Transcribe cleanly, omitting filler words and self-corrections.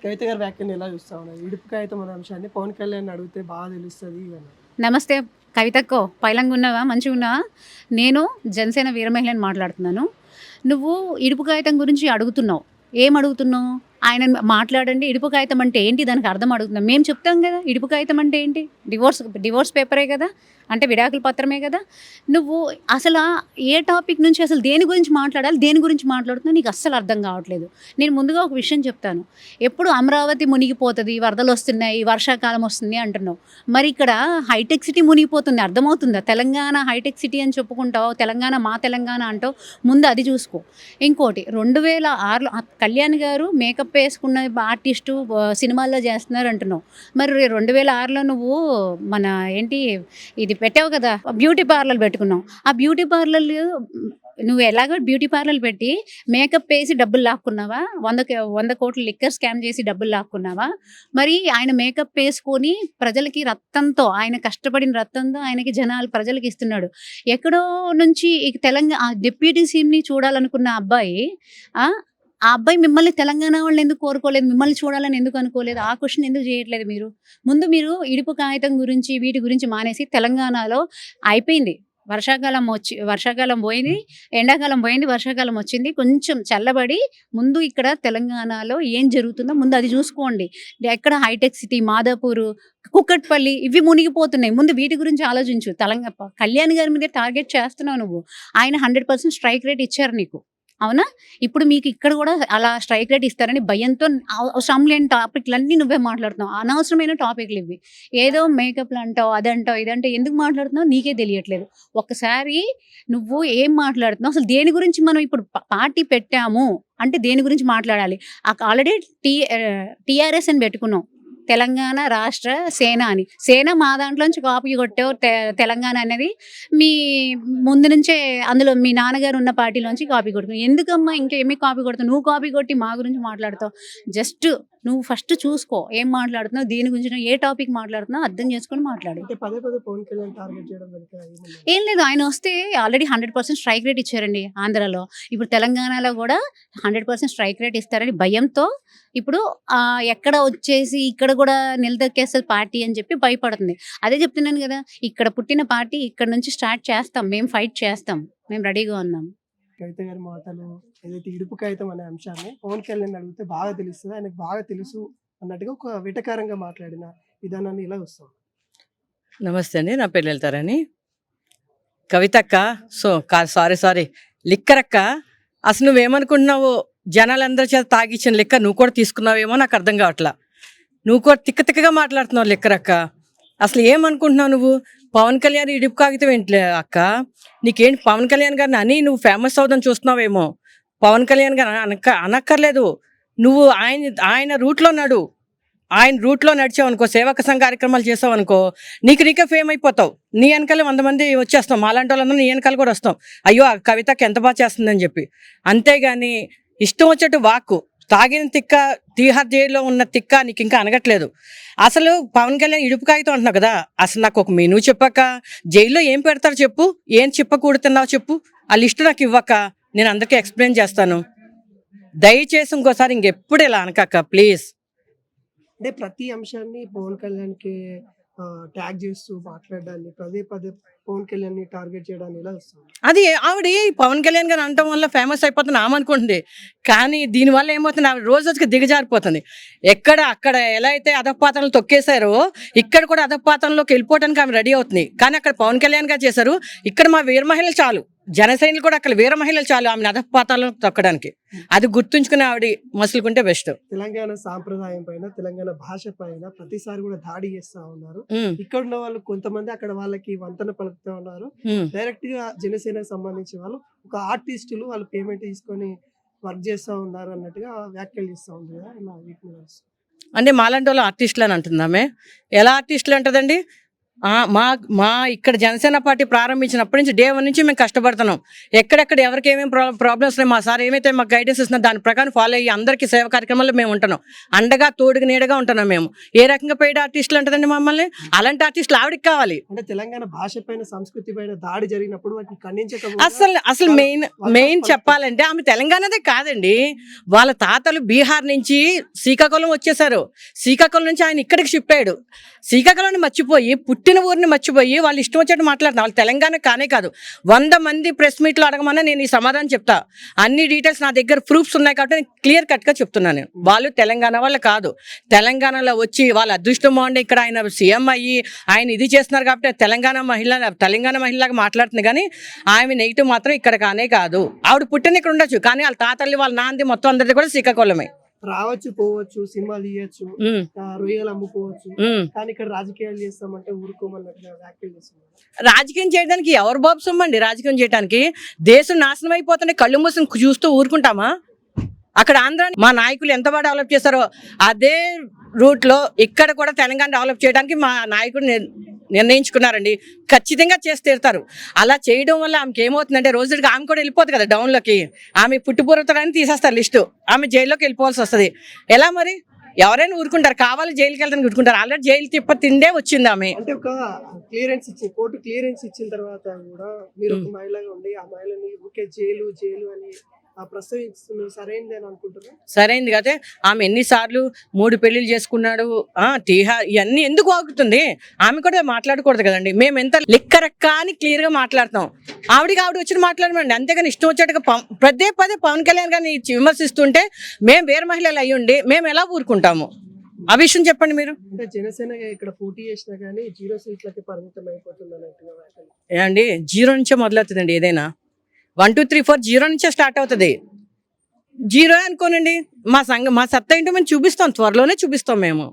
కవిత గారి వ్యాఖ్యని ఎలా చూస్తా ఉన్నారు? ఇడుపు కాగితం అనే అంశాన్ని పవన్ కళ్యాణ్ అడిగితే బాగా తెలుస్తది అని. నమస్తే కవితక్కో పైలంగున్నావా? మంచిగున్నావా? నేను జనసేన వీర మహిళని మాట్లాడుతున్నాను. నువ్వు ఇడుపు కాగితం గురించి అడుగుతున్నావు. ఏం అడుగుతున్నావు? ఆయన మాట్లాడండి. ఇడుపు కాగితం అంటే ఏంటి? దానికి అర్థం అడుగుతున్నాం. మేము చెప్తాం గదా! ఇడుపు కాగితం అంటే ఏంటి? డివోర్స్ పేపరే గదా! అంటే విడాకుల పత్రమే గదా! నువ్వు అసలా ఏ టాపిక్ నుంచి అసలు దేని గురించి మాట్లాడాలి? దేని గురించి మాట్లాడుతున్నావు? నీకు అస్సలు అర్థం కావట్లేదు. నేను ముందుగా ఒక విషయం చెప్తాను. ఎప్పుడు అమరావతి మునిగిపోతది, వరదలొస్తున్నాయి, వర్షాకాలం వస్తుంది అంటున్నావు. మరి ఇక్కడ హైటెక్ సిటీ మునిగిపోతుంది. అర్థమవుతుందా? తెలంగాణ హైటెక్ సిటీ అని చెప్పుకుంటావు. తెలంగాణ మా తెలంగాణ అంటావు. ముందు అది చూసుకో. ఇంకోటి 2006లో కళ్యాణ్ గారు మేకప్ వేసుకున్న ఆర్టిస్టు సినిమాల్లో చేస్తున్నారు అంటున్నావు. మరి 2006లో నువ్వు మన ఏంటి ఇది పెట్టావు కదా! బ్యూటీ పార్లర్ పెట్టుకున్నావు. ఆ బ్యూటీ పార్లర్‌లు నువ్వు ఎలాగో బ్యూటీ పార్లర్‌లు పెట్టి మేకప్ ఏసి డబ్బులు లాక్కున్నావా? 100 కోట్లు లిక్కర్ స్కామ్ చేసి డబ్బులు లాక్కున్నావా? మరి ఆయన మేకప్ ఏసుకొని ప్రజలకి రక్తంతో ఆయన కష్టపడిన రక్తంతో ఆయనకి జనాలు ప్రజలకి ఇస్తున్నాడు. ఎక్కడో నుంచి ఈ డిప్యూటీ సీఎంని చూడాలనుకున్న అబ్బాయి ఆ అబ్బాయి మిమ్మల్ని తెలంగాణ వాళ్ళని ఎందుకు కోరుకోలేదు? మిమ్మల్ని చూడాలని ఎందుకు అనుకోలేదు? ఆ క్వెషన్ ఎందుకు చేయట్లేదు మీరు? ముందు మీరు ఇడుపు కాగితం గురించి వీటి గురించి మానేసి తెలంగాణలో అయిపోయింది. వర్షాకాలం పోయింది, ఎండాకాలం పోయింది, వర్షాకాలం వచ్చింది. కొంచెం చల్లబడి ముందు ఇక్కడ తెలంగాణలో ఏం జరుగుతుందో ముందు అది చూసుకోండి. ఎక్కడ హైటెక్ సిటీ, మాదాపూరు, కుక్కట్పల్లి ఇవి మునిగిపోతున్నాయి. ముందు వీటి గురించి ఆలోచించు. కళ్యాణ్ గారి మీద టార్గెట్ చేస్తున్నావు నువ్వు. ఆయన 100% స్ట్రైక్ రేట్ ఇచ్చారు నీకు. అవునా? ఇప్పుడు మీకు ఇక్కడ కూడా అలా స్ట్రైక్ రేట్ ఇస్తారని భయంతో అవసరం లేని టాపిక్‌లన్నీ నువ్వే మాట్లాడుతున్నావు. అనవసరమైన టాపిక్‌లు ఇవి. ఏదో మేకప్‌లు అంటావు, అదంటావు, ఇదంటావు. ఎందుకు మాట్లాడుతున్నావో నీకే తెలియట్లేదు. ఒక్కసారి నువ్వు ఏం మాట్లాడుతున్నావు? అసలు దేని గురించి మనం ఇప్పుడు పార్టీ పెట్టాము అంటే దేని గురించి మాట్లాడాలి? ఆల్రెడీ టీఆర్ఎస్ అని పెట్టుకున్నాం. తెలంగాణ రాష్ట్ర సేన అని. సేన మా దాంట్లోంచి కాపీ కొట్టావు. తెలంగాణ అనేది మీ ముందు నుంచే అందులో మీ నాన్నగారు ఉన్న పార్టీలోంచి కాపీ కొడుతున్నావు. ఎందుకమ్మా ఇంకేమి కాపీ కొడతావు? నువ్వు కాపీ కొట్టి మా గురించి మాట్లాడతావు. జస్ట్ నువ్వు ఫస్ట్ చూసుకో. ఏం మాట్లాడుతున్నావు? దేని గురించి ఏ టాపిక్ మాట్లాడుతున్నావు అర్థం చేసుకొని మాట్లాడు. అంటే పదే పదే పవన్ కళ్యాణ్ టార్గెట్ చేయడం వెనుక ఏముంది? ఏం లేదు. ఆయన వస్తే ఆల్రెడీ 100% స్ట్రైక్ రేట్ ఇచ్చారండి ఆంధ్రాలో. ఇప్పుడు తెలంగాణలో గూడా 100% స్ట్రైక్ రేట్ ఇస్తారని భయంతో ఇప్పుడు ఎక్కడ వచ్చేసి ఇక్కడ గూడా నిలదొక్కేస్తది పార్టీ అని చెప్పి భయపడుతుంది. అదే చెప్తున్నాను గదా! ఇక్కడ పుట్టిన పార్టీ ఇక్కడ నుంచి స్టార్ట్ చేస్తాం. మేము ఫైట్ చేస్తాం. మేము రెడీగా ఉన్నాం. కవిత గారి మాటలు ఏదైతే ఇడుపు కాగితం అనే అంశాన్ని పవన్ కళ్యాణ్ అడిగితే బాగా తెలుస్తది. ఆయనకు బాగా తెలుసు అన్నట్టుగా ఒక వెటకారంగా మాట్లాడిన విధానాన్ని ఇలా చూస్తాం. నమస్తే అండి. నా పేరు లలితారాణి. కవితక్క సారీ లిక్కరక్క. అసలు నువ్వేమనుకుంటున్నావు? జనాలందరి చేత తాగిచ్చిన లిక్కర్ నువ్వు కూడా తీసుకున్నావేమో నాకు అర్థం కావట్లా. నువ్వు కూడా తిక్కగా మాట్లాడుతున్నావు లిక్కరక్క. అసలు ఏమనుకుంటున్నావు నువ్వు? పవన్ కళ్యాణ్ ఇడుపు కాగితం ఏంటి అక్క? నీకేంటి పవన్ కళ్యాణ్ గారిని అని నువ్వు ఫేమస్ అవుదని చూస్తున్నావేమో. పవన్ కళ్యాణ్ గారు అనక్కర్లేదు. నువ్వు ఆయన రూట్లో నడు. ఆయన రూట్లో నడిచావు అనుకో, సేవక సంఘ కార్యక్రమాలు చేసావు అనుకో, నీకే ఫేమ్ అయిపోతావు. నీ వెనకాల 100 మంది వచ్చేస్తాం. మాలాంటి వాళ్ళందరూ నీ వెనకాల కూడా వస్తాం. అయ్యో ఆ కవితకి ఎంత బాగా చేస్తుందని చెప్పి. అంతేగాని ఇష్టం వచ్చేట్టు వాక్కు తాగిన తిక్క, తీహార్ జైల్లో ఉన్న తిక్క నీకు ఇంకా అనగట్లేదు. అసలు పవన్ కళ్యాణ్ ఇడుపు కాగితం అంటున్నావు కదా, అసలు నాకు ఒక మెనూ చెప్పాక, జైల్లో ఏం పెడతారు చెప్పు, ఏం చెప్పకూడుతున్నావు చెప్పు, ఆ లిస్టు నాకు ఇవ్వక నేను అందరికీ ఎక్స్ప్లెయిన్ చేస్తాను. దయచేసి ఇంకోసారి ఇంకెప్పుడు ఇలా అనకక్క ప్లీజ్. అంటే ప్రతి అంశాన్ని పవన్ కళ్యాణ్‌కి ట్యాగ్ చేస్తూ మాట్లాడడాన్ని పదే పదే పవన్ కళ్యాణ్‌ని టార్గెట్ చేయడాన్ని ఇలా చూస్తాం. అది ఆవిడ పవన్ కళ్యాణ్ గారు అనటం వల్ల ఫేమస్ అయిపోతుంది ఆమె అనుకుంటుంది. కానీ దీనివల్ల ఏమవుతుంది, ఆవిడ రోజు రోజుకి దిగజారిపోతుంది. అక్కడ ఎలా అయితే అధపాతాలను తొక్కేశారో ఇక్కడ కూడా అధపాతంలోకి వెళ్ళిపోవడానికి ఆమె రెడీ అవుతుంది. కానీ అక్కడ పవన్ కళ్యాణ్ గారు చేశారు. ఇక్కడ మా వీర మహిళలు చాలు, జనసైనికులు కూడా అక్కడ వీర మహిళలు చాలు ఆమె అధపాతాలను తొక్కడానికి. అది గుర్తుంచుకుని ఆవిడ మసులుకుంటే బెస్ట్. తెలంగాణ సాంప్రదాయం పైన, తెలంగాణ భాష పైన ప్రతిసారి కూడా దాడి చేస్తా ఉన్నారు. ఇక్కడ ఉన్న వాళ్ళు కొంతమంది అక్కడ వాళ్ళకి వంతన పలుకుతా ఉన్నారు. డైరెక్ట్ గా జనసేనకు సంబంధించిన వాళ్ళు ఒక ఆర్టిస్టులు వాళ్ళు పేమెంట్ తీసుకొని వర్క్ చేస్తా ఉన్నారు అన్నట్టుగా వ్యాఖ్యలు చేస్తా ఉంది కదా, ఇలా వీటిని అంటే మాలాంటి వాళ్ళు ఆర్టిస్టులు అని అంటుందామే. ఎలా ఆర్టిస్టులు అంటదండి? మా మా ఇక్కడ జనసేన పార్టీ ప్రారంభించినప్పటి నుంచి డే 1 నుంచి మేము కష్టపడుతున్నాం. ఎక్కడెక్కడ ఎవరికి ఏమేమి ప్రాబ్లమ్స్ ఉన్నాయి మా సార్ ఏమైతే మాకు గైడెన్స్ ఇస్తున్నా దాని ప్రకారం ఫాలో అయ్యి అందరికీ సేవ కార్యక్రమాల్లో మేము ఉంటున్నాం. అండగా తోడుగా నీడగా ఉంటున్నాం మేము. ఏ రకంగా పెయిడ్ ఆర్టిస్టులు అంటదండి మమ్మల్ని? అలాంటి ఆర్టిస్టులు ఆవిడకి కావాలి. అంటే తెలంగాణ భాష పైన సంస్కృతి పైన దాడి జరిగినప్పుడు వాటిని ఖండించకపోతే అసలు మెయిన్ చెప్పాలంటే ఆమె తెలంగాణదే కాదండి. వాళ్ళ తాతలు బీహార్ నుంచి శ్రీకాకుళం వచ్చేసారు. శ్రీకాకుళం నుంచి ఆయన ఇక్కడికి షిఫ్ట్ అయ్యాడు. శ్రీకాకుళాన్ని మర్చిపోయి పుట్టిన ఊరిని మర్చిపోయి వాళ్ళు ఇష్టం వచ్చేట్టు మాట్లాడుతున్నారు. వాళ్ళు తెలంగాణ కానే కాదు. 100 మంది ప్రెస్ మీట్లో అడగమన్నా నేను ఈ సమాధానం చెప్తా. అన్ని డీటెయిల్స్ నా దగ్గర ప్రూఫ్స్ ఉన్నాయి కాబట్టి నేను క్లియర్ కట్గా చెప్తున్నాను. వాళ్ళు తెలంగాణ వాళ్ళు కాదు. తెలంగాణలో వచ్చి వాళ్ళ అదృష్టం బాగుండే ఇక్కడ ఆయన సీఎం అయ్యి ఆయన ఇది చేస్తున్నారు కాబట్టి తెలంగాణ మహిళలాగా మాట్లాడుతుంది. కానీ ఆమె నెగిటివ్ మాత్రం ఇక్కడ కానే కాదు. ఆవిడ పుట్టిన ఇక్కడ ఉండొచ్చు కానీ వాళ్ళ తాతల్లి వాళ్ళ నాంది మొత్తం అందరిది కూడా శ్రీకాకుళమే. రావచ్చు, పోవచ్చు, సినిమాలు తీయచ్చు, రొయ్యలు అమ్ముకోవచ్చు, కానీ ఇక్కడ రాజకీయాలు చేస్తామంటే ఊరుకోమన్నట్టుగా వ్యాఖ్యలు చేస్తున్నారు. రాజకీయం చేయడానికి ఎవరు బాబు సొమ్మండి? రాజకీయం చేయడానికి దేశం నాశనం అయిపోతుంటే కళ్ళు మూసుకుని చూస్తూ ఊరుకుంటామా? అక్కడ ఆంధ్ర మా నాయకులు ఎంత బాగా డెవలప్ చేశారో అదే రూట్లో ఇక్కడ కూడా తెలంగాణ డెవలప్ చేయడానికి మా నాయకుడు నిర్ణయించుకున్నారండి. ఖచ్చితంగా చేసి తీరుతారు. అలా చేయడం వల్ల ఆమెకి ఏమవుతుందంటే రోజుకి ఆమె కూడా వెళ్ళిపోతుంది కదా డౌన్లోకి. ఆమె పుట్టిపూర్వతరాన్ని తీసేస్తారు లిస్టు. ఆమె జైల్లోకి వెళ్ళిపోవాల్సి వస్తుంది. ఎలా మరి? ఎవరైనా ఊరుకుంటారు? కావాలి జైలుకి వెళ్తాను ఊరుకుంటారు. ఆల్రెడీ జైలు తిండే వచ్చింది ఆమె. అంటే ఒక క్లియరెన్స్ ఇచ్చి కోర్టు క్లియరెన్స్ ఇచ్చిన తర్వాత కూడా మీరు ఒక మహిళగా ఉండి ఆ మహిళని ఊరికే జైలు అని ప్రస్తావిస్తున్నారు. సరైనది అని అనుకుంటున్నారు? సరైనది కదా. ఆమె ఎన్నిసార్లు 3 పెళ్లిళ్ళు చేసుకున్నాడు, తీహార్ ఇవన్నీ ఎందుకు ఆగుతుంది? ఆమె కూడా మాట్లాడకూడదు కదండి. మేము ఎంత లెక్కరక్క అని క్లియర్ గా మాట్లాడతాం. ఆవిడ వచ్చి మాట్లాడమండి. అంతేగాని ఇష్టం వచ్చేట్టుగా పదే పవన్ కళ్యాణ్ గారిని విమర్శిస్తుంటే మేము వేరే మహిళలు అయ్యుండి మేము ఎలా ఊరుకుంటాము? ఆ విషయం చెప్పండి మీరు. అంటే జనసేన ఇక్కడ పోటీ చేసినా కానీ 0 సీట్లకి పరిమితం అయిపోతుంది అన్నట్టుగా ఏమండి? 0 నుంచే మొదలవుతుందండి ఏదైనా. 1 2 3 4 0 నుంచే స్టార్ట్ అవుతుంది. 0 అనుకోనండి. మా సత్తా ఏంటో మేము చూపిస్తాం, త్వరలోనే చూపిస్తాం మేము.